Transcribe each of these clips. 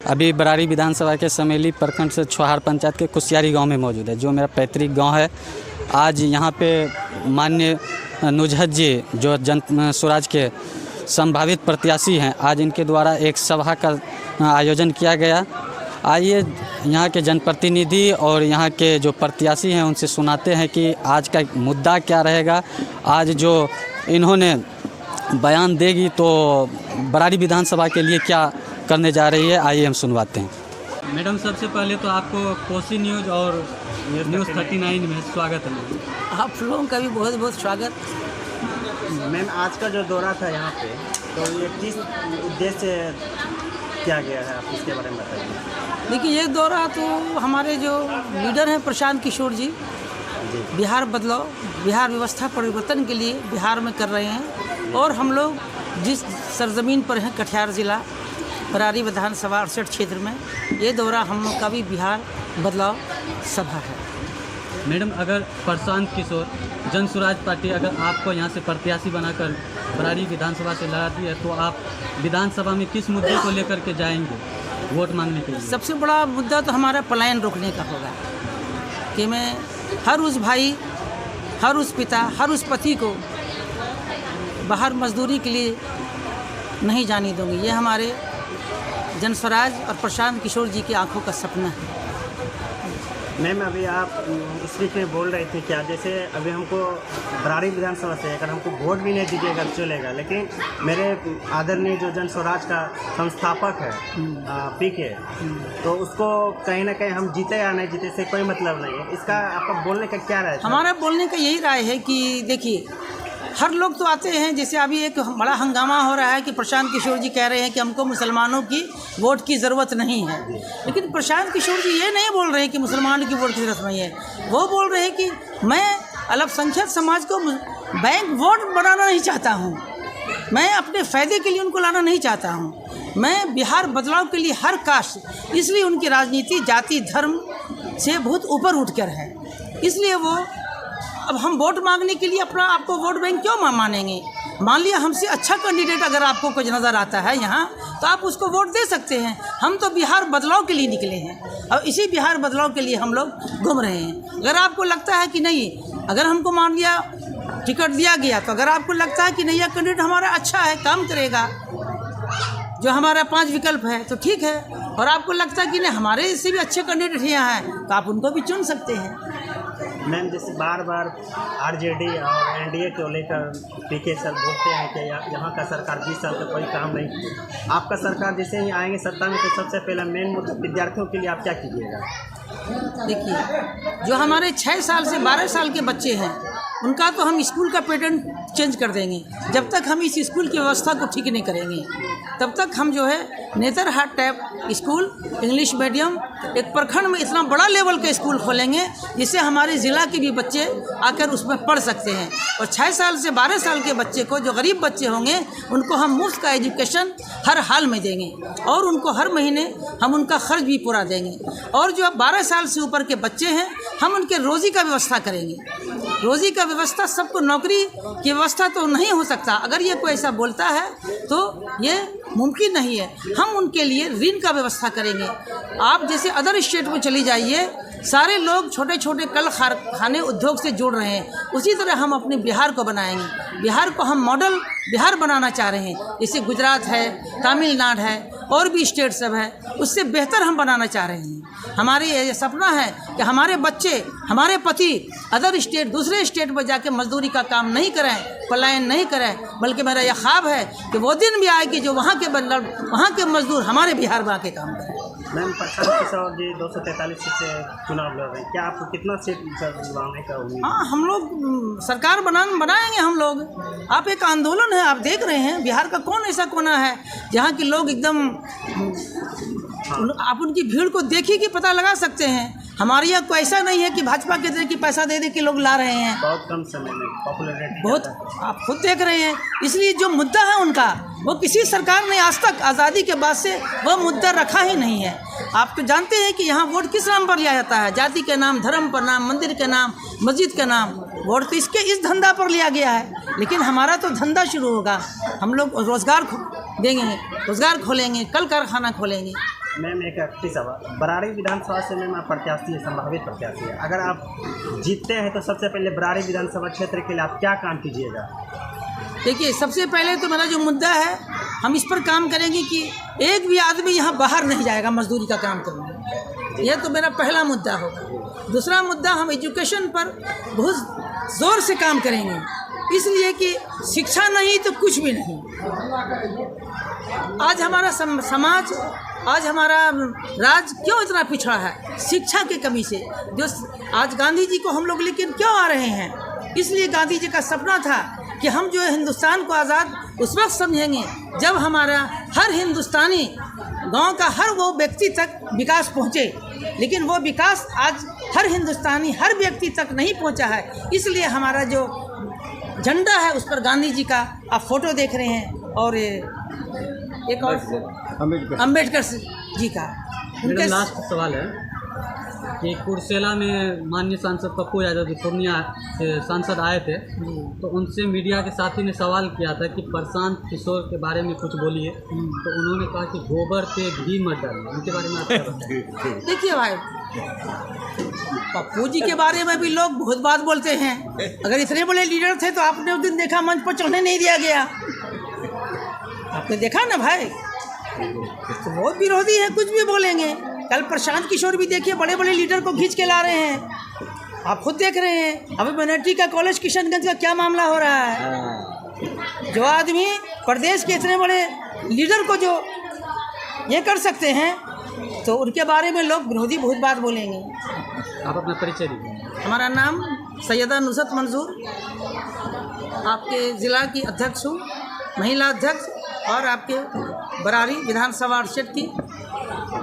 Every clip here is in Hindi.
अभी बरारी विधानसभा के समेली प्रखंड से छुहार पंचायत के कुसियारी गांव में मौजूद है, जो मेरा पैतृक गांव है। आज यहां पे माननीय नुजहत जी जो जन स्वराज के संभावित प्रत्याशी हैं, आज इनके द्वारा एक सभा का आयोजन किया गया। आइए यहाँ के जनप्रतिनिधि और यहाँ के जो प्रत्याशी हैं उनसे सुनाते हैं कि आज का मुद्दा क्या रहेगा। आज जो इन्होंने बयान देगी तो बरारी विधानसभा के लिए क्या करने जा रही है, आइए हम सुनवाते हैं। मैडम, सबसे पहले तो आपको कोसी न्यूज़ और न्यूज़ 39 में स्वागत है। आप लोगों का भी बहुत बहुत स्वागत। मैम, आज का जो दौरा था यहाँ पे, तो ये किस उद्देश्य से किया गया है, आप इसके बारे में बताइए। देखिए, ये दौरा तो हमारे जो लीडर हैं प्रशांत किशोर जी बिहार बदलाव, बिहार व्यवस्था परिवर्तन के लिए बिहार में कर रहे हैं। और हम लोग जिस सरजमीन पर हैं कटिहार ज़िला बरारी विधानसभा 68 क्षेत्र में, ये दौरा हम लोग का भी बिहार बदलाव सभा है। मैडम, अगर प्रशांत किशोर जन स्वराज पार्टी अगर आपको यहाँ से प्रत्याशी बनाकर बरारी विधानसभा से लड़ाती है तो आप विधानसभा में किस मुद्दे को लेकर के जाएंगे वोट मांगने के लिए? सबसे बड़ा मुद्दा तो हमारा पलायन रोकने का होगा कि मैं हर उस भाई, हर उस पिता, हर उस पति को बाहर मजदूरी के लिए नहीं जाने दूंगी। ये हमारे जन स्वराज और प्रशांत किशोर जी की आंखों का सपना है। मैम, अभी आप इस बीच में बोल रहे थे क्या, जैसे अभी हमको बरारी विधानसभा से अगर हमको वोट भी नहीं दीजिएगा चलेगा, लेकिन मेरे आदरणीय जो जन स्वराज का संस्थापक है पीके, तो उसको कहीं ना कहीं हम जीते या नहीं जीते से कोई मतलब नहीं है। इसका आपका बोलने का क्या राय है? हमारा बोलने का यही राय है कि देखिए, हर लोग तो आते हैं, जैसे अभी एक बड़ा हंगामा हो रहा है कि प्रशांत किशोर जी कह रहे हैं कि हमको मुसलमानों की वोट की ज़रूरत नहीं है। लेकिन प्रशांत किशोर जी ये नहीं बोल रहे हैं कि मुसलमानों की वोट की ज़रूरत नहीं है। वो बोल रहे हैं कि मैं अल्पसंख्यक समाज को बैंक वोट बनाना नहीं चाहता हूँ, मैं अपने फ़ायदे के लिए उनको लाना नहीं चाहता हूँ। मैं बिहार बदलाव के लिए हर कास्ट, इसलिए उनकी राजनीति जाति धर्म से बहुत ऊपर उठकर है। इसलिए वो अब हम वोट मांगने के लिए अपना आपको वोट बैंक क्यों मानेंगे? मान लिया हमसे अच्छा कैंडिडेट अगर आपको कुछ नज़र आता है यहाँ, तो आप उसको वोट दे सकते हैं। हम तो बिहार बदलाव के लिए निकले हैं और इसी बिहार बदलाव के लिए हम लोग घूम रहे हैं। अगर आपको लगता है कि नहीं, अगर हमको मान लिया टिकट दिया गया, तो अगर आपको लगता है कि नहीं यह कैंडिडेट हमारा अच्छा है, काम करेगा, जो हमारा 5 विकल्प है, तो ठीक है। और आपको लगता है कि नहीं हमारे इससे भी अच्छे कैंडिडेट यहाँ हैं, तो आप उनको भी चुन सकते हैं। मैम, जैसे बार बार आरजेडी और एनडीए को लेकर पीके सर बोलते हैं कि यहाँ का सरकार 20 साल तक कोई काम नहीं किया। आपका सरकार जैसे ही आएंगे सत्ता में, तो सबसे पहले मेन मुद्दा विद्यार्थियों के लिए आप क्या कीजिएगा? देखिए, जो हमारे 6 साल से 12 साल के बच्चे हैं, उनका तो हम स्कूल का पैटर्न चेंज कर देंगे। जब तक हम इस स्कूल की व्यवस्था को ठीक नहीं करेंगे, तब तक हम जो है Netarhat type school English medium एक प्रखंड में इतना बड़ा लेवल का स्कूल खोलेंगे जिससे हमारे ज़िला के भी बच्चे आकर उसमें पढ़ सकते हैं। और 6 साल से 12 साल के बच्चे को, जो गरीब बच्चे होंगे, उनको हम मुफ्त का एजुकेशन हर हाल में देंगे और उनको हर महीने हम उनका खर्च भी पूरा देंगे। और जो 12 साल से ऊपर के बच्चे हैं, हम उनके रोज़ी का व्यवस्था करेंगे। रोज़ी का व्यवस्था, सबको नौकरी की व्यवस्था तो नहीं हो सकता। अगर ये कोई ऐसा बोलता है तो ये मुमकिन नहीं है। हम उनके लिए ऋण का व्यवस्था करेंगे। आप जैसे अदर स्टेट में चली जाइए, सारे लोग छोटे छोटे कल कारखाने उद्योग से जुड़ रहे हैं। उसी तरह हम अपने बिहार को बनाएंगे। बिहार को हम मॉडल बिहार बनाना चाह रहे हैं। जैसे गुजरात है, तमिलनाडु है और भी स्टेट सब है, उससे बेहतर हम बनाना चाह रहे हैं। हमारे ये सपना है कि हमारे बच्चे, हमारे पति अदर स्टेट, दूसरे स्टेट में जाके मजदूरी का काम नहीं करें, पलायन नहीं करें, बल्कि मेरा यह ख्वाब है कि वो दिन भी आए कि जो वहाँ के मजदूर हमारे बिहार में आके काम करें। मैम, प्रशांत किशोर जी 243 सीट से चुनाव लड़ रहे हैं, क्या आपको कितना सीट दिलवाने का उम्मीद? हाँ, हम लोग सरकार बनाएंगे हम लोग। आप एक आंदोलन है, आप देख रहे हैं बिहार का कौन ऐसा कोना है जहाँ के लोग एकदम, आप उनकी भीड़ को देखिए कि पता लगा सकते हैं। हमारे यहाँ कोई ऐसा नहीं है कि भाजपा के तरह की पैसा दे दे के लोग ला रहे हैं। बहुत कम समय में पॉपुलैरिटी बहुत, आप खुद देख रहे हैं। इसलिए जो मुद्दा है उनका, वो किसी सरकार ने आज तक आज़ादी के बाद से वो मुद्दा रखा ही नहीं है। आप तो जानते हैं कि यहाँ वोट किस नाम पर लिया जाता है? जाति के नाम, धर्म पर नाम, मंदिर के नाम, मस्जिद के नाम। वोट तो इस धंधा पर लिया गया है। लेकिन हमारा तो धंधा शुरू होगा। हम लोग रोज़गार देंगे, रोज़गार खोलेंगे, कल कारखाना खोलेंगे। मैम एक अख्ती सवाल, बराड़ी विधानसभा से मैम आप प्रत्याशी है, संभावित प्रत्याशी है, अगर आप जीतते हैं तो सबसे पहले बराड़ी विधानसभा क्षेत्र के लिए आप क्या काम कीजिएगा? देखिए, सबसे पहले तो मेरा जो मुद्दा है, हम इस पर काम करेंगे कि एक भी आदमी यहाँ बाहर नहीं जाएगा मजदूरी का काम करने। यह तो मेरा पहला मुद्दा होगा। दूसरा मुद्दा, हम एजुकेशन पर बहुत ज़ोर से काम करेंगे, इसलिए कि शिक्षा नहीं तो कुछ भी नहीं। आज हमारा समाज, आज हमारा राज्य क्यों इतना पिछड़ा है? शिक्षा की कमी से। जो आज गांधी जी को हम लोग लेकिन क्यों आ रहे हैं? इसलिए गांधी जी का सपना था कि हम जो है हिंदुस्तान को आज़ाद उस वक्त समझेंगे जब हमारा हर हिंदुस्तानी गांव का हर वो व्यक्ति तक विकास पहुँचे। लेकिन वो विकास आज हर हिंदुस्तानी, हर व्यक्ति तक नहीं पहुँचा है। इसलिए हमारा जो झंडा है उस पर गांधी जी का आप फोटो देख रहे हैं, और एक और अम्बेडकर जी का। मेरा लास्ट सवाल है कि कुर्सेला में माननीय सांसद पप्पू यादव जी पूर्णिया से सांसद आए थे, तो उनसे मीडिया के साथी ने सवाल किया था कि प्रशांत किशोर के बारे में कुछ बोलिए, तो उन्होंने कहा कि गोबर पे घी मत डालिए। उनके बारे में आप क्या बताएं? देखिए भाई, पप्पू जी के बारे में भी लोग बहुत बात बोलते हैं। अगर इतने बड़े लीडर थे तो आपने उस दिन देखा मंच पर चढ़ने नहीं दिया गया, आपने देखा ना भाई। तो बहुत विरोधी है, कुछ भी बोलेंगे। कल प्रशांत किशोर भी देखिए, बड़े बड़े लीडर को खींच के ला रहे हैं, आप खुद देख रहे हैं। अभी मिलिट्री का कॉलेज किशनगंज का क्या मामला हो रहा है? जो आदमी प्रदेश के इतने बड़े लीडर को जो ये कर सकते हैं, तो उनके बारे में लोग विरोधी बहुत बात बोलेंगे। आप अपना परिचय दीजिए। हमारा नाम सैयदा नुसरत मंजूर, आपके ज़िला की अध्यक्ष हूँ, महिला अध्यक्ष, और आपके बरारी विधानसभा क्षेत्र की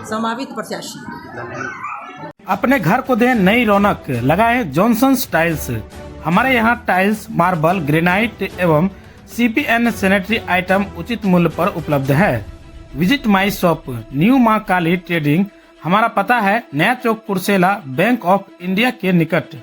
संभावित प्रत्याशी। अपने घर को दें नई रौनक, लगाएं जॉनसन्स टाइल्स। हमारे यहाँ टाइल्स, मार्बल, ग्रेनाइट एवं CPN सैनिटरी आइटम उचित मूल्य पर उपलब्ध है। विजिट माई शॉप, न्यू मां काली ट्रेडिंग। हमारा पता है नया चौक कुर्सेला, बैंक ऑफ इंडिया के निकट।